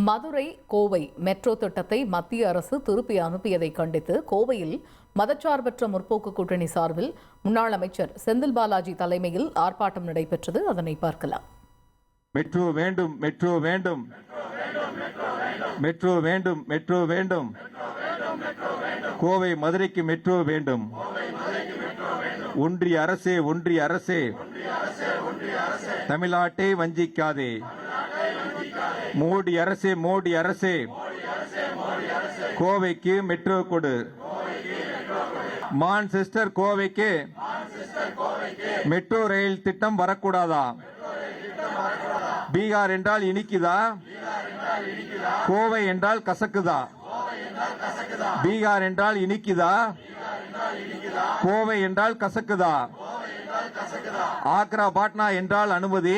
Madurai Kovai metro திட்டத்தை மத்திய அரசு திருப்பி அனுப்பியதை கண்டித்து கோவையில் மதச்சார்பற்ற முற்போக்கு கூட்டணி சார்பில் முன்னாள் அமைச்சர் செந்தில் பாலாஜி தலைமையில் ஆர்ப்பாட்டம் நடைபெற்றது. அதனை பார்க்கலாம். மெட்ரோ வேண்டும், மெட்ரோ வேண்டும், மெட்ரோ வேண்டும், மெட்ரோ வேண்டும், கோவை மதுரைக்கு மெட்ரோ வேண்டும். ஒன்றிய அரசே, ஒன்றிய அரசே, தமிழ்நாட்டை வஞ்சிக்காதே. மோடி அரசே, மோடி அரசே, கோவைக்கு மெட்ரோ கொடு. மான்செஸ்டர் கோவைக்கு மெட்ரோ ரயில் திட்டம் வரக்கூடாதா? பீகார் என்றால் இனிக்குதா? கோவை என்றால் கசக்குதா? பீகார் என்றால் இனிக்குதா? கோவை என்றால் கசக்குதா? ஆக்ரா பாட்னா என்றால் அனுமதி,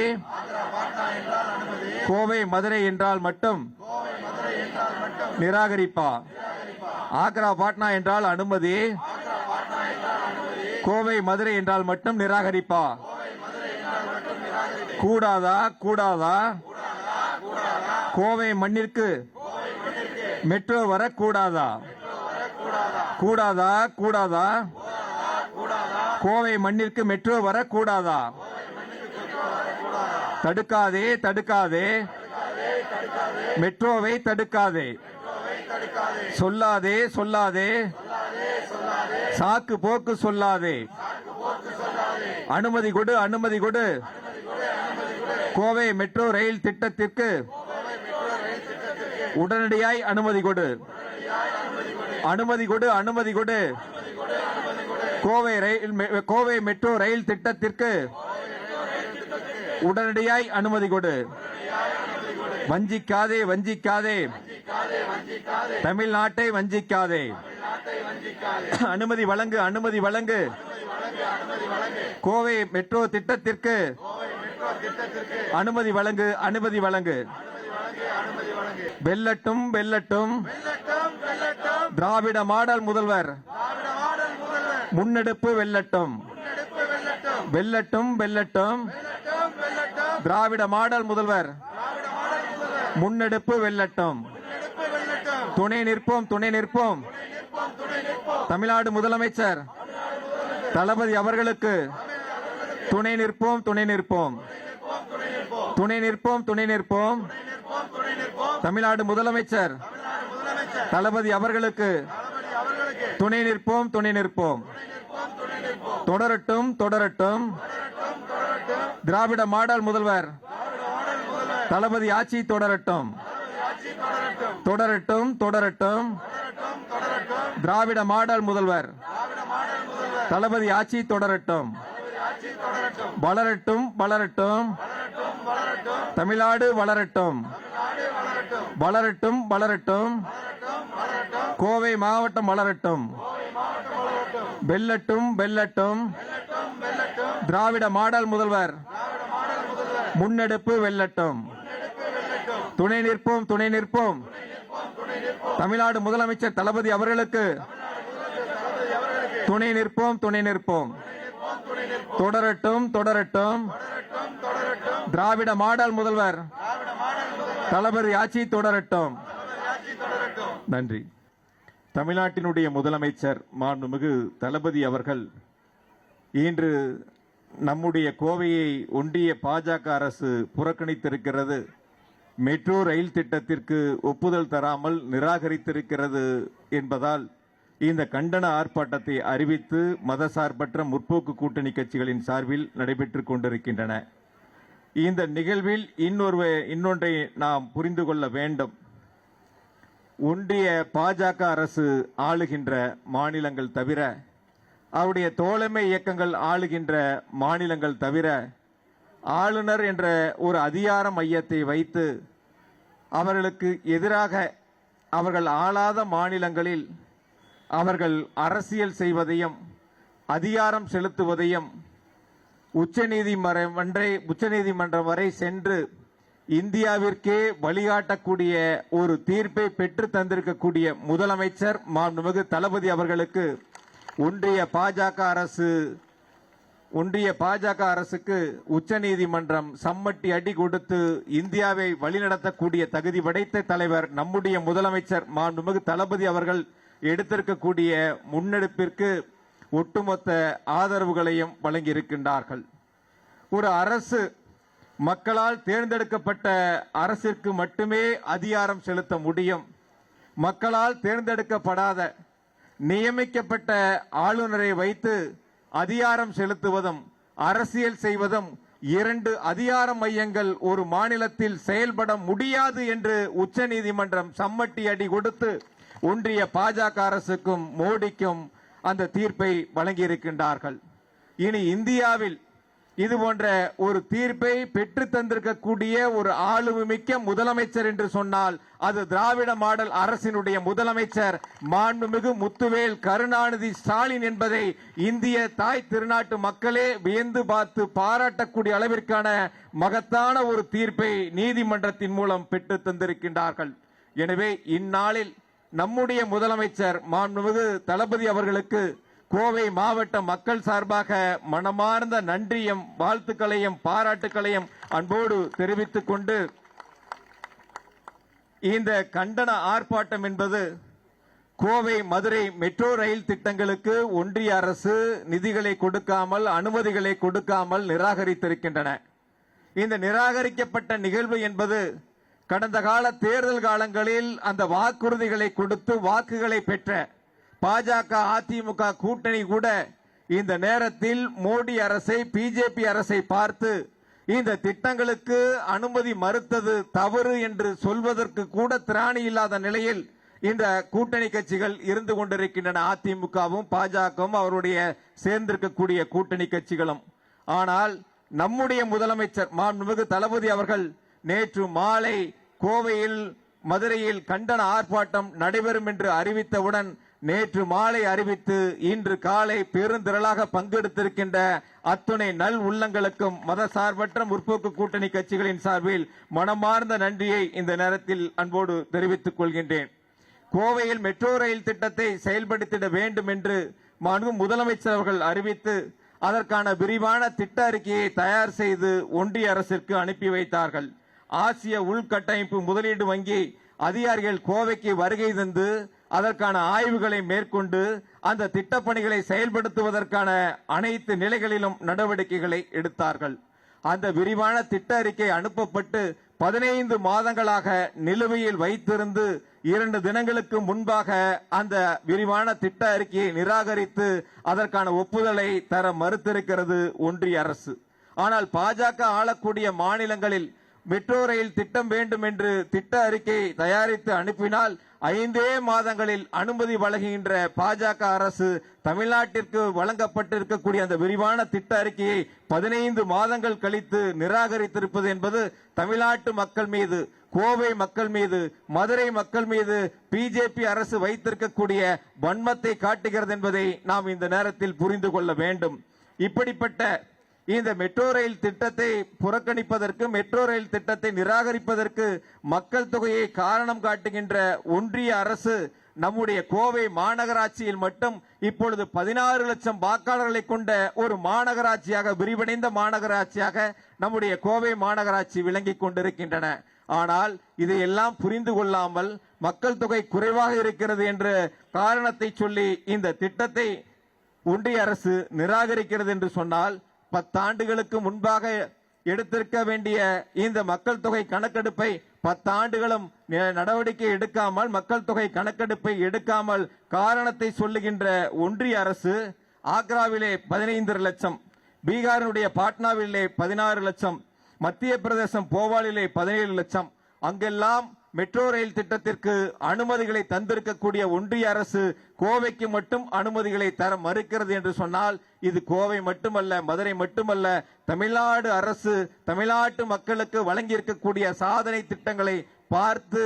கோவை மதுரை என்றால் மட்டும் நிராகரிப்பா? ஆக்ரா பாட்னா என்றால் அனுமதி, கோவை மதுரை என்றால் மட்டும் நிராகரிப்பா? கூடாதா? கூடாதா? கோவை மண்ணிற்கு மெட்ரோ வரக்கூடாதா? கூடாதா? கூடாதா? கோவை மண்ணிற்கு மெட்ரோ வரக்கூடாதா? தடுக்காதே, தடுக்காதே, மெட்ரோவை தடுக்காதே. சொல்லாதே, சொல்லாதே, சாக்கு போக்கு சொல்லாதே. அனுமதி கொடு, அனுமதி கொடு. கோவை மெட்ரோ ரயில் திட்டத்திற்கு உடனடியாய் அனுமதி கொடு. அனுமதி கொடு, அனுமதி கொடு. கோவை மெட்ரோ ரயில் திட்டத்திற்கு உடனடியாய் அனுமதி கொடு. வஞ்சிக்காதே, வஞ்சிக்காதே, தமிழ்நாட்டை வஞ்சிக்காதே. அனுமதி வழங்கு, அனுமதி வழங்கு. கோவை மெட்ரோ திட்டத்திற்கு அனுமதி வழங்கு, அனுமதி வழங்கு. வெல்லட்டும், வெல்லட்டும், திராவிட மாடல் முதல்வர் முன்னெடுப்பு வெல்லட்டும். வெல்லட்டும், வெல்லட்டும், திராவிட மாடல் முதல்வர் முன்னெடுப்பு வெல்லட்டும். துணை நிற்போம், துணை நிற்போம். தமிழ்நாடு முதலமைச்சர் தளபதி அவர்களுக்கு துணை நிற்போம், துணை நிற்போம், துணை நிற்போம், துணை நிற்போம். தமிழ்நாடு முதலமைச்சர் தளபதி அவர்களுக்கு துணை நிற்போம், துணை நிற்போம். தொடரட்டும், தொடரட்டும், திராவிட மாடல் முதல்வர் தளபதி ஆட்சி தொடரட்டும். தொடரட்டும், தொடரட்டும், திராவிட மாடல் முதல்வர் தளபதி ஆட்சி தொடரட்டும். வளரட்டும், வளரட்டும், தமிழ்நாடு வளரட்டும். வளரட்டும், வளரட்டும், கோவை மாவட்டம் வளரட்டும். வெல்லட்டும், வெல்லட்டும், திராவிட மாடல் முதல்வர் முன்னெடுப்பு வெல்லட்டும். துணை நிற்போம், துணை நிற்போம். தமிழ்நாடு முதலமைச்சர் தளபதி அவர்களுக்கு துணை நிற்போம், துணை நிற்போம். தொடரட்டும், தொடரட்டும், திராவிட மாடல் முதல்வர் தளபதி ஆட்சி தொடரட்டும். நன்றி. தமிழ்நாட்டினுடைய முதலமைச்சர் மாண்புமிகு தளபதி அவர்கள் இன்று நம்முடைய கோவையை ஒன்றிய பாஜக அரசு புறக்கணித்திருக்கிறது, மெட்ரோ ரயில் திட்டத்திற்கு ஒப்புதல் தராமல் நிராகரித்திருக்கிறது என்பதால் இந்த கண்டன ஆர்ப்பாட்டத்தை அறிவித்து மதசார்பற்ற முற்போக்கு கூட்டணி கட்சிகளின் சார்பில் நடைபெற்றுக் கொண்டிருக்கின்றன. இந்த நிகழ்வில் இன்னொன்றை நாம் புரிந்து கொள்ள வேண்டும். ஒன்றிய பாஜக அரசு ஆளுகின்ற மாநிலங்கள் தவிர, அவருடைய தோழமை இயக்கங்கள் ஆளுகின்ற மாநிலங்கள் தவிர, ஆளுநர் என்ற ஒரு அதிகார மையத்தை வைத்து அவர்களுக்கு எதிராக அவர்கள் ஆளாத மாநிலங்களில் அவர்கள் அரசியல் செய்வதையும் அதிகாரம் செலுத்துவதையும் உச்சநீதிமன்றம் வரை சென்று இந்தியாவிற்கே வழிகாட்டக்கூடிய ஒரு தீர்ப்பை பெற்று தந்திருக்கக்கூடிய முதலமைச்சர் மாண்புமிகு தளபதி அவர்களுக்கு ஒன்றிய பாஜக அரசு ஒன்றிய பாஜக அரசுக்கு உச்சநீதிமன்றம் சம்மட்டி அடி கொடுத்து இந்தியாவை வழிநடத்தக்கூடிய தகுதி படைத்த தலைவர் நம்முடைய முதலமைச்சர் மாண்புமிகு தளபதி அவர்கள் எடுத்திருக்கக்கூடிய முன்னெடுப்பிற்கு ஒட்டுமொத்த ஆதரவுகளையும் வழங்கியிருக்கின்றார்கள். ஒரு அரசு மக்களால் தேர்ந்தெடுக்கப்பட்ட அரசிற்கு மட்டுமே அதிகாரம் செலுத்த முடியும். மக்களால் தேர்ந்தெடுக்கப்படாத நியமிக்கப்பட்ட ஆளுநரை வைத்து அதிகாரம் செலுத்துவதும் அரசியல் செய்வதும் இரண்டு அதிகார மையங்கள் ஒரு மாநிலத்தில் செயல்பட முடியாது என்று உச்சநீதிமன்றம் சம்மட்டி அடி கொடுத்து ஒன்றிய பாஜக அரசுக்கும் மோடிக்கும் அந்த தீர்ப்பை வழங்கியிருக்கின்றார்கள். இனி இந்தியாவில் இது போன்ற ஒரு தீர்ப்பை பெற்று தந்திருக்கக்கூடிய ஒரு ஆளுமைமிக்க முதலமைச்சர் என்று சொன்னால் அது திராவிட மாடல் அரசினுடைய முதலமைச்சர் மாண்புமிகு முத்துவேல் கருணாநிதி ஸ்டாலின் என்பதை இந்திய தாய் திருநாட்டு மக்களே வியந்து பார்த்து பாராட்டக்கூடிய அளவிற்கான மகத்தான ஒரு தீர்ப்பை நீதிமன்றத்தின் மூலம் பெற்று தந்திருக்கின்றார்கள். எனவே இந்நாளில் நம்முடைய முதலமைச்சர் மாண்புமிகு தளபதி அவர்களுக்கு கோவை மாவட்ட மக்கள் சார்பாக மனமார்ந்த நன்றியும் வாழ்த்துக்களையும் பாராட்டுக்களையும் அன்போடு தெரிவித்துக் கொண்டு, இந்த கண்டன ஆர்ப்பாட்டம் என்பது கோவை மதுரை மெட்ரோ ரயில் திட்டங்களுக்கு ஒன்றிய அரசு நிதிகளை கொடுக்காமல் அனுமதிகளை கொடுக்காமல் நிராகரித்திருக்கின்றன. இந்த நிராகரிக்கப்பட்ட நிகழ்வு என்பது கடந்த கால தேர்தல் காலங்களில் அந்த வாக்குறுதிகளை கொடுத்து வாக்குகளை பெற்ற பாஜக அதிமுக கூட்டணி கூட இந்த நேரத்தில் மோடி அரசை பிஜேபி அரசை பார்த்து இந்த திட்டங்களுக்கு அனுமதி மறுத்தது தவறு என்று சொல்வதற்கு கூட திராணி இல்லாத நிலையில் இந்த கூட்டணி கட்சிகள் இருந்து கொண்டிருக்கின்றன. அதிமுகவும் பாஜகவும் அவருடைய சேர்ந்திருக்கக்கூடிய கூட்டணி கட்சிகளும். ஆனால் நம்முடைய முதலமைச்சர் மாண்புமிகு தளபதி அவர்கள் நேற்று மாலை கோவையில் மதுரையில் கண்டன ஆர்ப்பாட்டம் நடைபெறும் என்று அறிவித்தவுடன் நேற்று மாலை அறிவித்து இன்று காலை பெருந்திரளாக பங்கெடுத்திருக்கின்ற அத்துணை நல் உள்ளங்களுக்கும் மதசார்பற்ற முற்போக்கு கூட்டணி கட்சிகளின் சார்பில் மனமார்ந்த நன்றியை இந்த நேரத்தில் அன்போடு தெரிவித்துக் கொள்கின்றேன். கோவையில் மெட்ரோ ரயில் திட்டத்தை செயல்படுத்திட வேண்டும் என்று மாண்புமிகு முதலமைச்சர் அவர்கள் அறிவித்து அதற்கான விரிவான திட்ட அறிக்கையை தயார் செய்து ஒன்றிய அரசிற்கு அனுப்பி வைத்தார்கள். ஆசிய உள்கட்டமைப்பு முதலீடு வங்கி அதிகாரிகள் கோவைக்கு வருகை தந்து அதற்கான ஆய்வுகளை மேற்கொண்டு அந்த திட்டப்பணிகளை செயல்படுத்துவதற்கான அனைத்து நிலைகளிலும் நடவடிக்கைகளை எடுத்தார்கள். அந்த விரிவான திட்ட அறிக்கை அனுப்பப்பட்டு 15 மாதங்களாக நிலுவையில் வைத்திருந்து 2 தினங்களுக்கு முன்பாக அந்த விரிவான திட்ட அறிக்கையை நிராகரித்து அதற்கான ஒப்புதலை தர மறுத்திருக்கிறது ஒன்றிய அரசு. ஆனால் பாஜக ஆளக்கூடிய மாநிலங்களில் மெட்ரோ ரயில் திட்டம் வேண்டும் என்று திட்ட அறிக்கையை தயாரித்து அனுப்பினால் 5 மாதங்களில் அனுமதி வழங்குகின்ற பாஜக அரசு தமிழ்நாட்டிற்கு வழங்கப்பட்டிருக்கக்கூடிய அந்த விரிவான திட்ட அறிக்கையை 15 மாதங்கள் கழித்து நிராகரித்திருப்பது என்பது தமிழ்நாட்டு மக்கள் மீது, கோவை மக்கள் மீது, மதுரை மக்கள் மீது பிஜேபி அரசு வைத்திருக்கக்கூடிய வன்மத்தை காட்டுகிறது என்பதை நாம் இந்த நேரத்தில் புரிந்து கொள்ள வேண்டும். இப்படிப்பட்ட இந்த மெட்ரோ ரயில் திட்டத்தை புறக்கணிப்பதற்கு, மெட்ரோ ரயில் திட்டத்தை நிராகரிப்பதற்கு மக்கள் தொகையை காரணம் காட்டுகின்ற ஒன்றிய அரசு நம்முடைய கோவை மாநகராட்சியில் மட்டும் இப்பொழுது 16 லட்சம் வாக்காளர்களை கொண்ட ஒரு மாநகராட்சியாக, விரிவடைந்த மாநகராட்சியாக நம்முடைய கோவை மாநகராட்சி விளங்கிக் கொண்டிருக்கின்றன. ஆனால் இதையெல்லாம் புரிந்து கொள்ளாமல் மக்கள் தொகை குறைவாக இருக்கிறது என்ற காரணத்தை சொல்லி இந்த திட்டத்தை ஒன்றிய அரசு நிராகரிக்கிறது என்று சொன்னால் 10 ஆண்டுகளுக்கு முன்பாக எடுத்திருக்க வேண்டிய இந்த மக்கள் தொகை கணக்கெடுப்பை 10 ஆண்டுகளும் நடவடிக்கை எடுக்காமல், மக்கள் தொகை கணக்கெடுப்பை எடுக்காமல் காரணத்தை சொல்லுகின்ற ஒன்றிய அரசு ஆக்ராவிலே 15 லட்சம், பீகாரினுடைய பாட்னாவிலே 16 லட்சம், மத்திய பிரதேசம் போபாலிலே 17 லட்சம், அங்கெல்லாம் மெட்ரோ ரயில் திட்டத்திற்கு அனுமதிகளை தந்திருக்கக்கூடிய ஒன்றிய அரசு கோவைக்கு மட்டும் அனுமதிகளை தர மறுக்கிறது என்று சொன்னால் இது கோவை மட்டுமல்ல, மதுரை மட்டுமல்ல, தமிழ்நாடு அரசு தமிழ்நாட்டு மக்களுக்கு வழங்கியிருக்கக்கூடிய சாதனை திட்டங்களை பார்த்து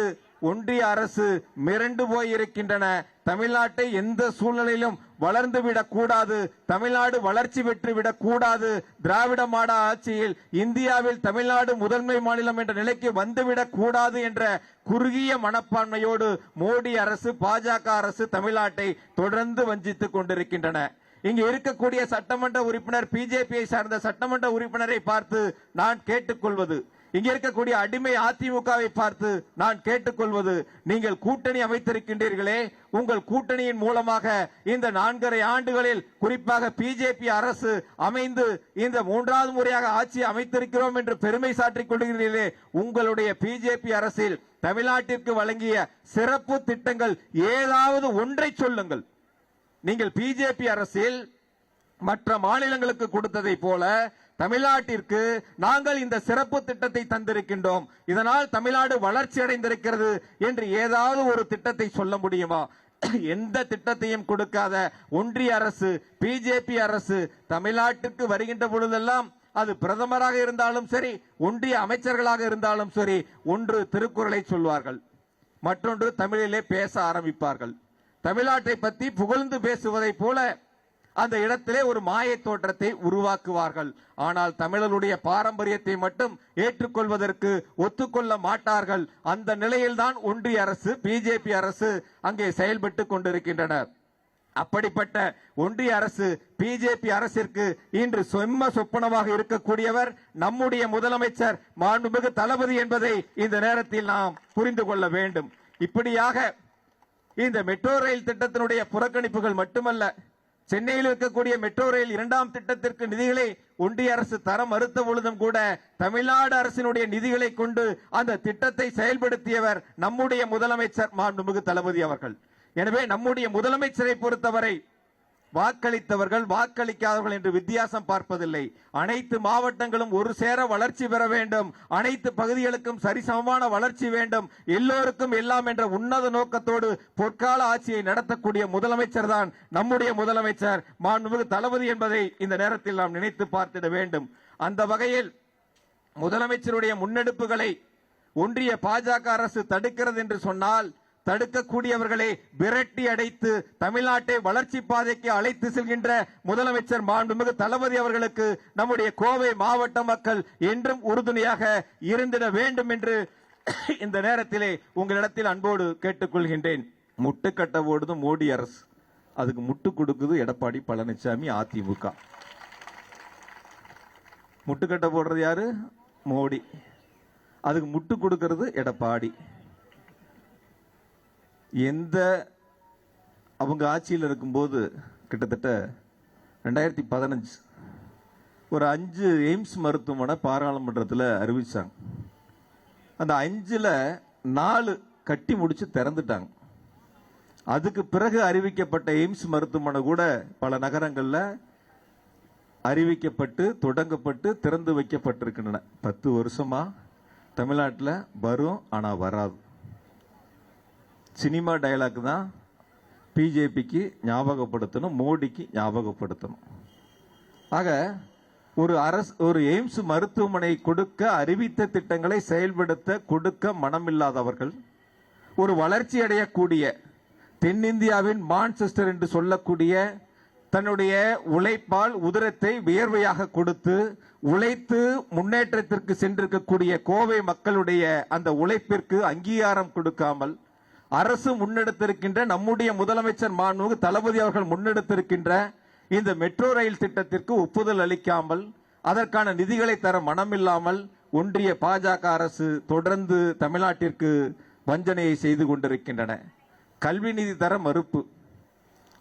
ஒன்றிய அரசு மிரண்டு போயிருக்கின்றன. தமிழ்நாட்டை எந்த சூழ்நிலையிலும் வளர்ந்துவிடக் கூடாது, தமிழ்நாடு வளர்ச்சி பெற்று விடக் கூடாது, திராவிட மாடல் ஆட்சியில் இந்தியாவில் தமிழ்நாடு முதன்மை மாநிலம் என்ற நிலைக்கு வந்துவிடக் கூடாது என்ற குறுகிய மனப்பான்மையோடு மோடி அரசு, பாஜக அரசு தமிழ்நாட்டை தொடர்ந்து வஞ்சித்துக் கொண்டிருக்கின்றன. இங்க இருக்கக்கூடிய சட்டமன்ற உறுப்பினர் பிஜேபியை சார்ந்த சட்டமன்ற உறுப்பினரை பார்த்து நான் கேட்டுக்கொள்வது, இங்க இருக்கக்கூடிய அடிமை அதிமுகவை பார்த்து நான் கேட்டுக்கொள்வது, நீங்கள் கூட்டணி அமைத்திருக்கின்றீர்களே, உங்கள் கூட்டணியின் மூலமாக இந்த 4.5 ஆண்டுகளில் குறிப்பாக பிஜேபி அரசு அமைந்து இந்த 3வது முறையாக ஆட்சி அமைத்திருக்கிறோம் என்று பெருமை சாற்றிக் கொள்கிறீர்களே, உங்களுடைய பிஜேபி அரசில் தமிழ்நாட்டிற்கு வழங்கிய சிறப்பு திட்டங்கள் ஏதாவது ஒன்றை சொல்லுங்கள். நீங்கள் பிஜேபி அரசில் மற்ற மாநிலங்களுக்கு கொடுத்ததை போல தமிழ்நாட்டிற்கு நாங்கள் இந்த சிறப்பு திட்டத்தை தந்திருக்கின்றோம், இதனால் தமிழ்நாடு வளர்ச்சி அடைந்திருக்கிறது என்று ஏதாவது ஒரு திட்டத்தை சொல்ல முடியுமா? எந்த திட்டத்தையும் கொடுக்காத ஒன்றிய அரசு, பிஜேபி அரசு தமிழ்நாட்டிற்கு வருகின்ற பொழுதெல்லாம் அது பிரதமராக இருந்தாலும் சரி, ஒன்றிய அமைச்சர்களாக இருந்தாலும் சரி, ஒன்று திருக்குறளை சொல்வார்கள், மற்றொன்று தமிழிலே பேச ஆரம்பிப்பார்கள். தமிழ்நாட்டை பற்றி புகழ்ந்து பேசுவதை போல அந்த இடத்திலே ஒரு மாய தோற்றத்தை உருவாக்குவார்கள். ஆனால் தமிழருடைய பாரம்பரியத்தை மட்டும் ஏற்றுக்கொள்வதற்கு ஒத்துக்கொள்ள மாட்டார்கள். அந்த நிலையில்தான் ஒன்றிய அரசு, பிஜேபி அரசு அங்கே செயல்பட்டு கொண்டிருக்கின்றனர். அப்படிப்பட்ட ஒன்றிய அரசு, பிஜேபி அரசிற்கு இன்று சொப்பனமாக இருக்கக்கூடியவர் நம்முடைய முதலமைச்சர் மாண்புமிகு தளபதி என்பதை இந்த நேரத்தில் நாம் புரிந்து கொள்ள வேண்டும். இப்படியாக இந்த மெட்ரோ ரயில் திட்டத்தினுடைய புறக்கணிப்புகள் மட்டுமல்ல, சென்னையில் இருக்கக்கூடிய மெட்ரோ ரயில் 2ஆம் திட்டத்திற்கு நிதிகளை ஒன்றிய அரசு தர மறுத்த பொழுதும் கூட தமிழ்நாடு அரசினுடைய நிதிகளை கொண்டு அந்த திட்டத்தை செயல்படுத்தியவர் நம்முடைய முதலமைச்சர் மாண்புமிகு தளபதி அவர்கள். எனவே நம்முடைய முதலமைச்சரை பொறுத்தவரை வாக்களித்தவர்கள் வாக்களிக்காதவர்கள் என்று வித்தியாசம் பார்ப்பதில்லை. அனைத்து மாவட்டங்களும் ஒரு சேர வளர்ச்சி பெற வேண்டும், அனைத்து பகுதிகளுக்கும் சரிசமமான வளர்ச்சி வேண்டும், எல்லோருக்கும் எல்லாம் என்ற உன்னத நோக்கத்தோடு பொற்கால ஆட்சியை நடத்தக்கூடிய முதலமைச்சர் தான் நம்முடைய முதலமைச்சர் மாண்புமிகு தளபதி என்பதை இந்த நேரத்தில் நாம் நினைத்து பார்த்திட வேண்டும். அந்த வகையில் முதலமைச்சருடைய முன்னெடுப்புகளை ஒன்றிய பாஜக அரசு தடுக்கிறது என்று சொன்னால், தடுக்கக்கூடியவர்களை விரட்டி அடைத்து தமிழ்நாட்டை வளர்ச்சி பாதைக்கு அழைத்து செல்கின்ற முதலமைச்சர் மாண்புமிகு தளபதி அவர்களுக்கு நம்முடைய கோவை மாவட்ட மக்கள் என்றும் உறுதுணையாக இருந்திட வேண்டும் என்று இந்த நேரத்திலே உங்களிடத்தில் அன்போடு கேட்டுக்கொள்கின்றேன். முட்டுக்கட்ட ஓடுது மோடி அரசு, அதுக்கு முட்டு கொடுக்குது எடப்பாடி பழனிசாமி அதிமுக. முட்டுக்கட்ட போடுறது யாரு? மோடி. அதுக்கு முட்டு கொடுக்கிறது எடப்பாடி. அவங்க ஆட்சியில் இருக்கும்போது கிட்டத்தட்ட 2015 ஒரு 5 எய்ம்ஸ் மருத்துவமனை பாராளுமன்றத்தில் அறிவிச்சாங்க. அந்த 5ல் 4 கட்டி முடிச்சு திறந்துட்டாங்க. அதுக்கு பிறகு அறிவிக்கப்பட்ட எய்ம்ஸ் மருத்துவமனை கூட பல நகரங்களில் அறிவிக்கப்பட்டு தொடங்கப்பட்டு திறந்து வைக்கப்பட்டிருக்கின்றன. 10 வருஷமா தமிழ்நாட்டில் வரும், ஆனால் வராது. சினிமா டயலாக் தான் பிஜேபிக்கு ஞாபகப்படுத்தணும், மோடிக்கு ஞாபகப்படுத்தணும். ஆக ஒரு எய்ம்ஸ் மருத்துவமனை கொடுக்க அறிவித்த திட்டங்களை செயல்படுத்த கொடுக்க மனமில்லாதவர்கள், ஒரு வளர்ச்சி அடையக்கூடிய தென்னிந்தியாவின் மான்செஸ்டர் என்று சொல்லக்கூடிய தன்னுடைய உழைப்பால் உதிரத்தை வியர்வையாக கொடுத்து உழைத்து முன்னேற்றத்திற்கு சென்றிருக்கக்கூடிய கோவை மக்களுடைய அந்த உழைப்பிற்கு அங்கீகாரம் கொடுக்காமல், அரசு முன்னெடுத்திருக்கின்ற நம்முடைய முதலமைச்சர் மாண்புமிகு தளபதி அவர்கள் முன்னெடுத்திருக்கின்ற இந்த மெட்ரோ ரயில் திட்டத்திற்கு ஒப்புதல் அளிக்காமல், அதற்கான நிதிகளை தர மனமில்லாமல் ஒன்றிய பாஜக அரசு தொடர்ந்து தமிழ்நாட்டிற்கு வஞ்சனையை செய்து கொண்டிருக்கின்றன. கல்வி நிதி தர மறுப்பு,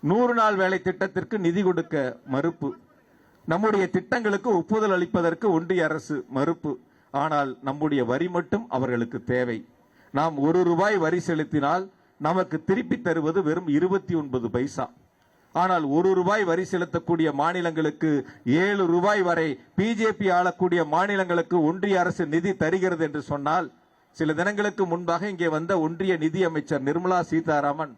100 நாள் வேலை திட்டத்திற்கு நிதி கொடுக்க மறுப்பு, நம்முடைய திட்டங்களுக்கு ஒப்புதல் அளிப்பதற்கு ஒன்றிய அரசு மறுப்பு. ஆனால் நம்முடைய வரி மட்டும் அவர்களுக்கு தேவை. நாம் 1 ரூபாய் வரி செலுத்தினால் நமக்கு திருப்பி தருவது வெறும் 29 பைசா. ஆனால் 1 ரூபாய் வரி செலுத்தக்கூடிய மாநிலங்களுக்கு 7 ரூபாய் வரை பிஜேபி ஆளக்கூடிய மாநிலங்களுக்கு ஒன்றிய அரசு நிதி தருகிறது என்று சொன்னால், சில தினங்களுக்கு முன்பாக இங்கே வந்த ஒன்றிய நிதி அமைச்சர் நிர்மலா சீதாராமன்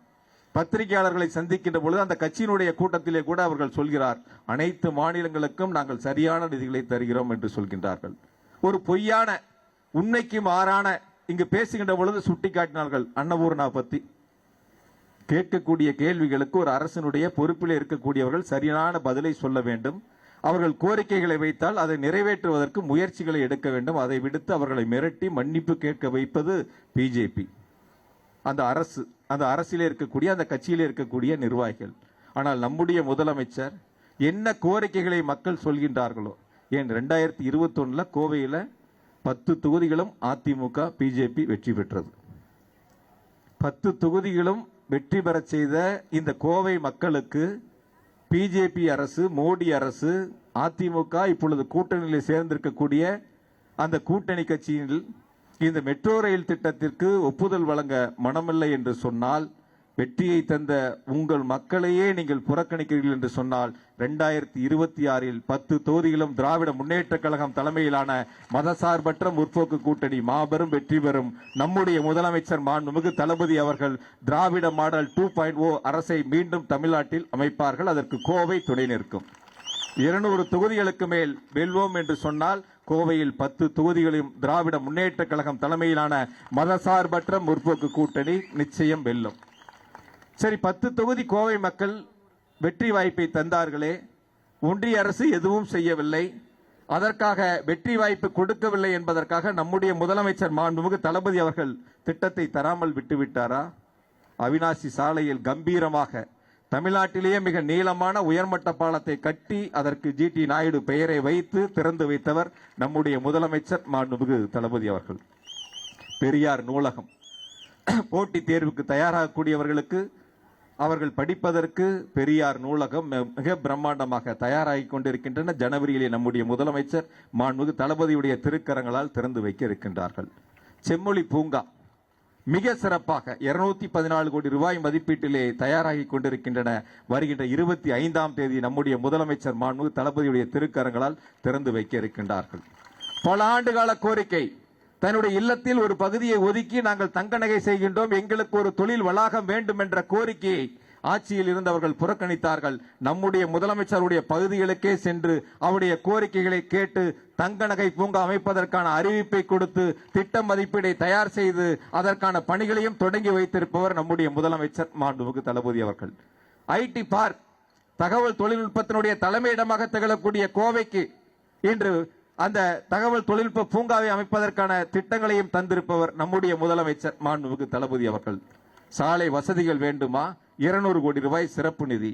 பத்திரிகையாளர்களை சந்திக்கின்ற பொழுது அந்த கட்சியினுடைய கூட்டத்திலே கூட அவர்கள் சொல்கிறார், அனைத்து மாநிலங்களுக்கும் நாங்கள் சரியான நிதிகளை தருகிறோம் என்று சொல்கின்றார்கள். ஒரு பொய்யான உண்மைக்கு மாறான இங்கு பேசுகின்ற பொழுது சுட்டிக்காட்டினார்கள் அன்னபூர்ணா பத்தி. கேட்கக்கூடிய கேள்விகளுக்கு ஒரு அரசினுடைய பொறுப்பில் இருக்கக்கூடியவர்கள் சரியான பதிலை சொல்ல வேண்டும். அவர்கள் கோரிக்கைகளை வைத்தால் அதை நிறைவேற்றுவதற்கு முயற்சிகளை எடுக்க வேண்டும். அதை விடுத்து அவர்களை மிரட்டி மன்னிப்பு கேட்க வைப்பது பிஜேபி, அந்த அரசு, அந்த அரசியலே இருக்கக்கூடிய அந்த கட்சியிலே இருக்கக்கூடிய நிர்வாகிகள். ஆனால் நம்முடைய முதலமைச்சர் என்ன கோரிக்கைகளை மக்கள் சொல்கின்றார்களோ. ஏன் 2021 கோவையில் 10 தொகுதிகளும் அதிமுக பிஜேபி வெற்றி பெற்றது. 10 தொகுதிகளும் வெற்றி பெறச் செய்த இந்த கோவை மக்களுக்கு பிஜேபி அரசு, மோடி அரசு, அதிமுக இப்பொழுது கூட்டணியில் சேர்ந்திருக்கக்கூடிய அந்த கூட்டணி கட்சியில் இந்த மெட்ரோ ரயில் திட்டத்திற்கு ஒப்புதல் வழங்க மனமில்லை என்று சொன்னால், வெற்றியை தந்த உங்கள் மக்களையே நீங்கள் புறக்கணிக்கிறீர்கள் என்று சொன்னால், 2026 10 தொகுதிகளும் திராவிட முன்னேற்ற கழகம் தலைமையிலான மதசார்பற்ற முற்போக்கு கூட்டணி மாபெரும் வெற்றி பெறும். நம்முடைய முதலமைச்சர் மாண்புமிகு தளபதி அவர்கள் திராவிட மாடல் 2.0 அரசை மீண்டும் தமிழ்நாட்டில் அமைப்பார்கள். அதற்கு கோவை துணை நிற்கும். 200 தொகுதிகளுக்கு மேல் வெல்வோம் என்று சொன்னால், கோவையில் 10 தொகுதிகளையும் திராவிட முன்னேற்ற கழகம் தலைமையிலான மதசார்பற்ற முற்போக்கு கூட்டணி நிச்சயம் வெல்லும். சரி, 10 தொகுதி கோவை மக்கள் வெற்றி வாய்ப்பை தந்தார்களே, ஒன்றிய அரசு எதுவும் செய்யவில்லை, அதற்காக வெற்றி வாய்ப்பு கொடுக்கவில்லை என்பதற்காக நம்முடைய முதலமைச்சர் மாண்புமிகு தளபதி அவர்கள் திட்டத்தை தராமல் விட்டுவிட்டாரா? அவிநாசி சாலையில் கம்பீரமாக தமிழ்நாட்டிலேயே மிக நீளமான உயர்மட்ட பாலத்தை கட்டி அதற்கு ஜிடி நாயுடு பெயரை வைத்து திறந்து வைத்தவர் நம்முடைய முதலமைச்சர் மாண்புமிகு தளபதி அவர்கள். பெரியார் நூலகம் போட்டித் தேர்வுக்கு தயாராகக்கூடியவர்களுக்கு அவர்கள் படிப்பதற்கு பெரியார் நூலகம் மிக பிரம்மாண்டமாக தயாராகி கொண்டிருக்கின்றன. ஜனவரியிலே நம்முடைய முதலமைச்சர் மாண்புமிகு தளபதியுடைய திருக்கரங்களால் திறந்து வைக்க இருக்கின்றார்கள். செம்மொழி பூங்கா மிக சிறப்பாக 214 கோடி ரூபாய் மதிப்பீட்டிலே தயாராகி கொண்டிருக்கின்றன. வருகின்ற 25ஆம் தேதி நம்முடைய முதலமைச்சர் மாண்புமிகு தளபதியுடைய திருக்கரங்களால் திறந்து வைக்க இருக்கின்றார்கள். பல ஆண்டுகால கோரிக்கை, தன்னுடைய இல்லத்தில் ஒரு பகுதியை ஒதுக்கி நாங்கள் தங்க நகை செய்கின்றோம், எங்களுக்கு ஒரு தொழில் வளாகம் வேண்டும் என்ற கோரிக்கையை ஆட்சியில் இருந்தவர்கள் புறக்கணித்தார்கள். நம்முடைய முதலமைச்சருடைய பகுதிகளுக்கே சென்று அவருடைய கோரிக்கைகளை கேட்டு தங்க நகை பூங்கா அமைப்பதற்கான அறிவிப்பை கொடுத்து திட்ட மதிப்பீடை தயார் செய்து அதற்கான பணிகளையும் தொடங்கி வைத்திருப்பவர் நம்முடைய முதலமைச்சர் மாண்புமிகு தளபதி அவர்கள். ஐடி பார்க், தகவல் தொழில்நுட்பத்தினுடைய தலைமையிடமாக திகழக்கூடிய கோவைக்கு இன்று அந்த தகவல் தொழில்நுட்ப பூங்காவை அமைப்பதற்கான திட்டங்களையும் தந்திருப்பவர் நம்முடைய முதலமைச்சர் மாண்புமிகு தளபதி அவர்கள். சாலை வசதிகள் வேண்டுமா? 200 கோடி ரூபாய் சிறப்பு நிதி.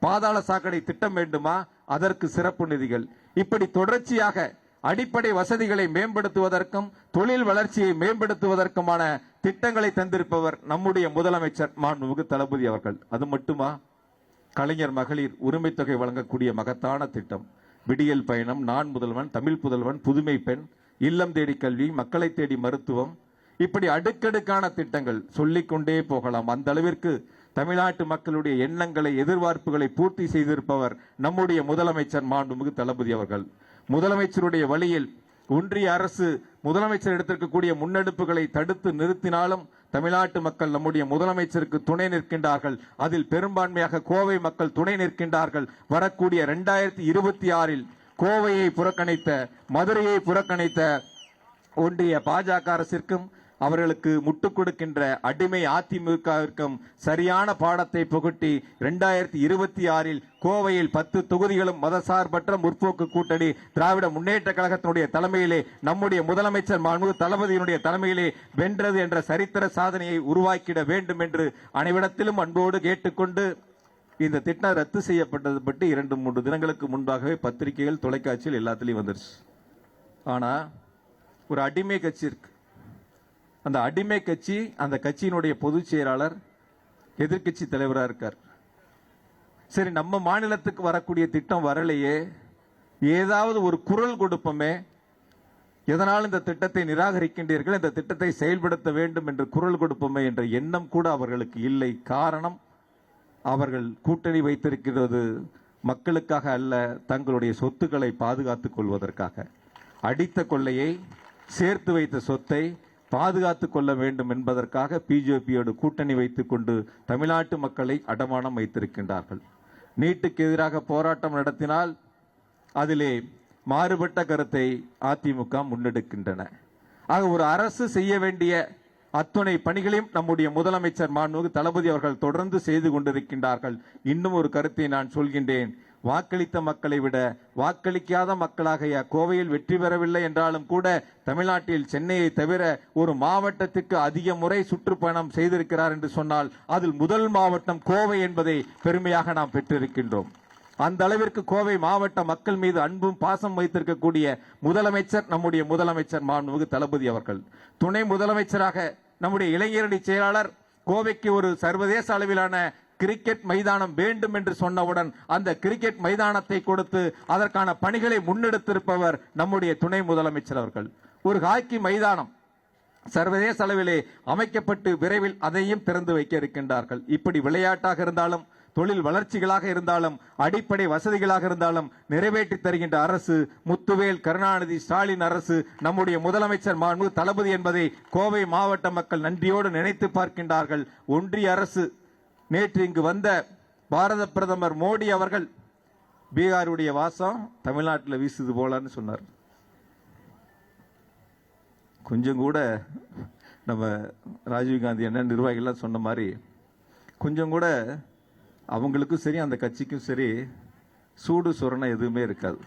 பாதாள சாக்கடை திட்டம் வேண்டுமா? அதற்கு சிறப்பு நிதிகள். இப்படி தொடர்ச்சியாக அடிப்படை வசதிகளை மேம்படுத்துவதற்கும் தொழில் வளர்ச்சியை மேம்படுத்துவதற்குமான திட்டங்களை தந்திருப்பவர் நம்முடைய முதலமைச்சர் மாண்புமிகு தளபதி அவர்கள். அது மட்டுமா? கலைஞர் மகளிர் உரிமை தொகை வழங்கக்கூடிய மகத்தான திட்டம். விடியல் பயணம், நான் முதல்வன், தமிழ் புதல்வன், புதுமை பெண், இல்லம் தேடி கல்வி, மக்களை தேடி மருத்துவம், இப்படி அடுக்கடுக்கான திட்டங்கள் சொல்லிக்கொண்டே போகலாம். அந்த அளவிற்கு தமிழ்நாட்டு மக்களுடைய எண்ணங்களை, எதிர்பார்ப்புகளை பூர்த்தி செய்திருப்பவர் நம்முடைய முதலமைச்சர் மாண்புமிகு தளபதி அவர்கள். முதலமைச்சருடைய வழியில் ஒன்றிய அரசு முதலமைச்சர் எடுத்திருக்கக்கூடிய முன்னெடுப்புகளை தடுத்து நிறுத்தினாலும் தமிழ்நாட்டு மக்கள் நம்முடைய முதலமைச்சருக்கு துணை நிற்கின்றார்கள். அதில் பெரும்பான்மையாக கோவை மக்கள் துணை நிற்கின்றார்கள். வரக்கூடிய 2026 கோவையை புறக்கணித்த, மதுரையை புறக்கணித்த ஒன்றிய பாஜக அரசிற்கும் அவர்களுக்கு முட்டுக் கொடுக்கின்ற அடிமை அதிமுகவிற்கும் சரியான பாடத்தை புகட்டி 2026 கோவையில் 10 தொகுதிகளும் மதசார்பற்ற முற்போக்கு கூட்டணி திராவிட முன்னேற்ற கழகத்தினுடைய தலைமையிலே நம்முடைய முதலமைச்சர் மாண்புமிகு தளபதியினுடைய தலைமையிலே வென்றது என்ற சரித்திர சாதனையை உருவாக்கிட வேண்டும் என்று அனைவரிடத்திலும் அன்போடு கேட்டுக்கொண்டு, இந்த திட்டம் ரத்து செய்யப்பட்டது பற்றி 2-3 தினங்களுக்கு முன்பாகவே பத்திரிகைகள், தொலைக்காட்சியில் எல்லாத்திலையும் வந்துருச்சு. ஆனா ஒரு அடிமை கட்சி இருக்கு. அந்த அடிமை கட்சி, அந்த கட்சியினுடைய பொதுச் செயலாளர் எதிர்கட்சி தலைவராக இருக்கார். சரி, நம்ம மாநிலத்துக்கு வரக்கூடிய திட்டம் வரலையே, ஏதாவது ஒரு குரல் கொடுப்போமே, எதனால் இந்த திட்டத்தை நிராகரிக்கின்றீர்கள், இந்த திட்டத்தை செயல்படுத்த வேண்டும் என்று குரல் கொடுப்போமே என்ற எண்ணம் கூட அவர்களுக்கு இல்லை. காரணம், அவர்கள் கூட்டணி வைத்திருக்கிறது மக்களுக்காக அல்ல, தங்களுடைய சொத்துக்களை பாதுகாத்துக் கொள்வதற்காக. அடித்த கொள்ளையை, சேர்த்து வைத்த சொத்தை பாதுகாத்துக் கொள்ள வேண்டும் என்பதற்காக பிஜேபியோடு கூட்டணி வைத்துக் கொண்டு தமிழ்நாட்டு மக்களை அடமானம் வைத்திருக்கின்றார்கள். நீட்டுக்கு எதிராக போராட்டம் நடத்தினால் அதிலே மாறுபட்ட கருத்தை அதிமுக முன்னெடுக்கின்றன. ஆக ஒரு அரசு செய்ய வேண்டிய அத்துணை பணிகளையும் நம்முடைய முதலமைச்சர் மாண்புமிகு தளபதி அவர்கள் தொடர்ந்து செய்து கொண்டிருக்கின்றார்கள். இன்னும் ஒரு கருத்தை நான் சொல்கின்றேன். வாக்களித்த மக்களை விட வாக்களிக்காத மக்களாக கோவையில் வெற்றி பெறவில்லை என்றாலும் கூட தமிழ்நாட்டில் சென்னையை தவிர ஒரு மாவட்டத்திற்கு அதிக முறை சுற்றுப்பயணம் செய்திருக்கிறார் என்று சொன்னால் அதில் முதல் மாவட்டம் கோவை என்பதை பெருமையாக நாம் பெற்றிருக்கின்றோம். அந்த அளவிற்கு கோவை மாவட்ட மக்கள் மீது அன்பும் பாசம் வைத்திருக்கக்கூடிய முதலமைச்சர் நம்முடைய முதலமைச்சர் மாண்புமிகு தளபதி அவர்கள். துணை முதலமைச்சராக நம்முடைய இளைஞரணி செயலாளர் கோவைக்கு ஒரு சர்வதேச அளவிலான கிரிக்கெட் மைதானம் வேண்டும் என்று சொன்னவுடன் அந்த கிரிக்கெட் மைதானத்தை கொடுத்து அதற்கான பணிகளை முன்னெடுத்திருப்பவர் நம்முடைய துணை முதலமைச்சர் அவர்கள். ஒரு ஹாக்கி மைதானம் சர்வதேச அளவிலே அமைக்கப்பட்டு விரைவில் அதையும் திறந்து வைக்க இருக்கின்றார்கள். இப்படி விளையாட்டாக இருந்தாலும், தொழில் வளர்ச்சிகளாக இருந்தாலும், அடிப்படை வசதிகளாக இருந்தாலும் நிறைவேற்றி தருகின்ற அரசு முத்துவேல் கருணாநிதி ஸ்டாலின் அரசு, நம்முடைய முதலமைச்சர் மாண்புமிகு தளபதி என்பதை கோவை மாவட்ட மக்கள் நன்றியோடு நினைத்து பார்க்கின்றார்கள். ஒன்றிய அரசு நேற்று இங்கு வந்த பாரத பிரதமர் மோடி அவர்கள் பீகாருடைய வாசம் தமிழ்நாட்டில் வீசுது போலன்னு சொன்னார். கொஞ்சம் கூட நம்ம ராஜீவ்காந்தி என்ன நிர்வாகிகள்லாம் சொன்ன மாதிரி கொஞ்சம் கூட அவங்களுக்கும் சரி அந்த கட்சிக்கும் சரி சூடு சொரணை எதுவுமே இருக்காது.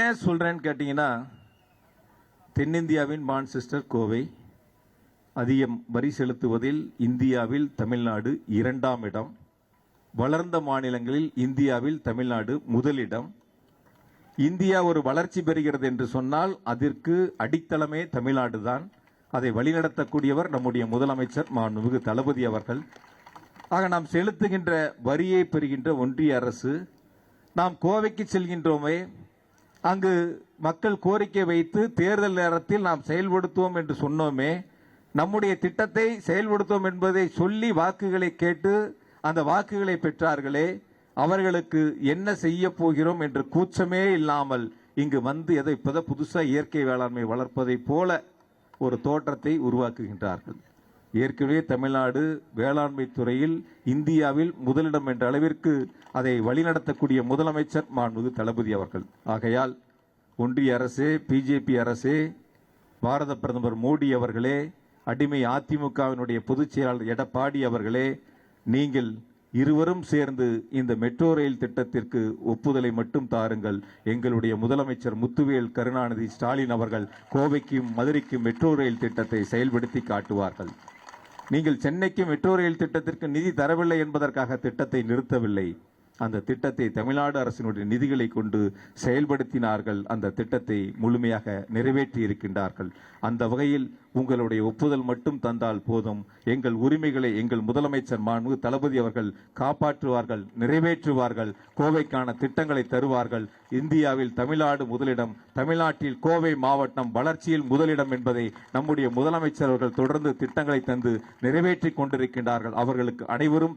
ஏன் சொல்றேன்னு கேட்டீங்கன்னா, தென்னிந்தியாவின் மான்செஸ்டர் கோவை, அதிகம் வரி செலுத்துவதில் இந்தியாவில் தமிழ்நாடு 2ஆம் இடம், வளர்ந்த மாநிலங்களில் இந்தியாவில் தமிழ்நாடு முதலிடம். இந்தியா ஒரு வளர்ச்சி பெறுகிறது என்று சொன்னால் அதற்கு அடித்தளமே தமிழ்நாடு தான். அதை வழிநடத்தக்கூடியவர் நம்முடைய முதலமைச்சர் மாண்புமிகு தளபதி அவர்கள். ஆக நாம் செலுத்துகின்ற வரியை பெறுகின்ற ஒன்றிய அரசு, நாம் கோவைக்கு செல்கின்றோமே, அங்கு மக்கள் கோரிக்கை வைத்து தேர்தல் நேரத்தில் நாம் செயல்படுத்துவோம் என்று சொன்னோமே, நம்முடைய திட்டத்தை செயல்படுத்துவோம் என்பதை சொல்லி வாக்குகளை கேட்டு அந்த வாக்குகளை பெற்றார்களே, அவர்களுக்கு என்ன செய்ய போகிறோம் என்று கூச்சமே இல்லாமல் இங்கு வந்து எதை புதுசா இயற்கை வேளாண்மை வளர்ப்பதை போல ஒரு தோற்றத்தை உருவாக்குகின்றார்கள். ஏற்கனவே தமிழ்நாடு வேளாண்மை துறையில் இந்தியாவில் முதலிடம் என்ற அளவிற்கு அதை வழிநடத்தக்கூடிய முதலமைச்சர் மாண்புமிகு தளபதி அவர்கள். ஆகையால் ஒன்றிய அரசே, பிஜேபி அரசே, பாரத பிரதமர் மோடி அவர்களே, அடிமை அதிமுகவினுடைய பொதுச் செயலாளர் எடப்பாடி அவர்களே, நீங்கள் இருவரும் சேர்ந்து இந்த மெட்ரோ ரயில் திட்டத்திற்கு ஒப்புதலை மட்டும் தாருங்கள். எங்களுடைய முதலமைச்சர் முத்துவேல் கருணாநிதி ஸ்டாலின் அவர்கள் கோவைக்கும் மதுரைக்கும் மெட்ரோ ரயில் திட்டத்தை செயல்படுத்தி காட்டுவார்கள். நீங்கள் சென்னைக்கு மெட்ரோ ரயில் திட்டத்திற்கு நிதி தரவில்லை என்பதற்காக திட்டத்தை நிறுத்தவில்லை. அந்த திட்டத்தை தமிழ்நாடு அரசினுடைய நிதிகளை கொண்டு செயல்படுத்தினார்கள். அந்த திட்டத்தை முழுமையாக நிறைவேற்றி இருக்கின்றார்கள். அந்த வகையில் உங்களுடைய ஒப்புதல் மட்டும் தந்தால் போதும். எங்கள் உரிமைகளை எங்கள் முதலமைச்சர் மாண்புமிகு தளபதி அவர்கள் காப்பாற்றுவார்கள், நிறைவேற்றுவார்கள். கோவைக்கான திட்டங்களை தருவார்கள். இந்தியாவில் தமிழ்நாடு முதலிடம், தமிழ்நாட்டில் கோவை மாவட்டம் வளர்ச்சியில் முதலிடம் என்பதை நம்முடைய முதலமைச்சர் அவர்கள் தொடர்ந்து திட்டங்களை தந்து நிறைவேற்றி கொண்டிருக்கின்றார்கள். அவர்களுக்கு அனைவரும்